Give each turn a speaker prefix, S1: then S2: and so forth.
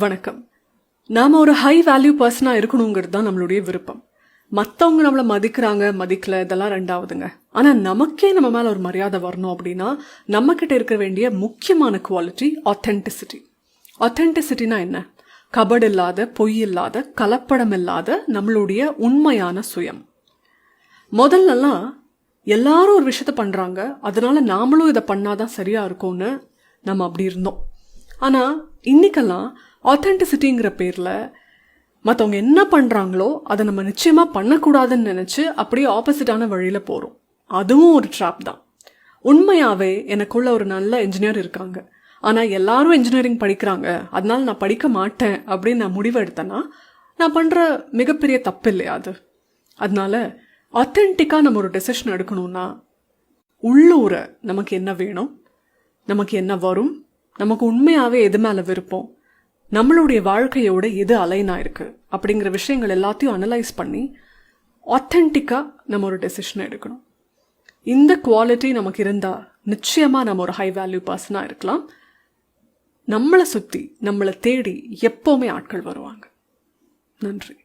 S1: வணக்கம். நாம் ஒரு ஹை வேல்யூ பர்சனாக இருக்கணுங்கிறது தான் நம்மளுடைய விருப்பம். மற்றவங்க நம்மளை மதிக்கிறாங்க மதிக்கல இதெல்லாம் ரெண்டாவதுங்க. ஆனால் நமக்கே நம்ம மேலே ஒரு மரியாதை வரணும் அப்படின்னா நம்மக்கிட்ட இருக்க வேண்டிய முக்கியமான குவாலிட்டி ஆத்தென்டிசிட்டி. ஆத்தென்டிசிட்டினா என்ன? கபடு இல்லாத, பொய் இல்லாத, கலப்படம் இல்லாத நம்மளுடைய உண்மையான சுயம். முதல்லலாம் எல்லாரும் ஒரு விஷயத்த பண்ணுறாங்க, அதனால நாமளும் இதை பண்ணாதான் சரியாக இருக்கும்னு நம்ம அப்படி இருந்தோம். ஆனால் இன்னைக்கெல்லாம் ஆத்தென்டிசிட்டிங்கிற பேரில் மற்றவங்க என்ன பண்ணுறாங்களோ அதை நம்ம நிச்சயமாக பண்ணக்கூடாதுன்னு நினச்சி அப்படியே ஆப்போசிட்டான வழியில் போகிறோம். அதுவும் ஒரு ட்ராப் தான். உண்மையாகவே எனக்குள்ள ஒரு நல்ல என்ஜினியர் இருக்காங்க, ஆனால் எல்லாரும் இன்ஜினியரிங் படிக்கிறாங்க, அதனால நான் படிக்க மாட்டேன் அப்படின்னு நான் முடிவு எடுத்தேன்னா நான் பண்ணுற மிகப்பெரிய தப்பு இல்லையா அது? அதனால ஆத்தென்டிக்காக நம்ம ஒரு டெசிஷன் எடுக்கணும்னா உள்ளூர நமக்கு என்ன வேணும், நமக்கு என்ன வரும், நமக்கு உண்மையாகவே எது மேலே விருப்பம், நம்மளுடைய வாழ்க்கையோட எது அலைனாக இருக்குது அப்படிங்கிற விஷயங்கள் எல்லாத்தையும் அனலைஸ் பண்ணி ஆத்தென்டிக்காக நம்ம ஒரு டெசிஷனை எடுக்கணும். இந்த குவாலிட்டி நமக்கு இருந்தால் நிச்சயமாக நம்ம ஒரு ஹை வேல்யூ பர்சனாக இருக்கலாம். நம்மளை சுற்றி நம்மளை தேடி எப்போவுமே ஆட்கள் வருவாங்க. நன்றி.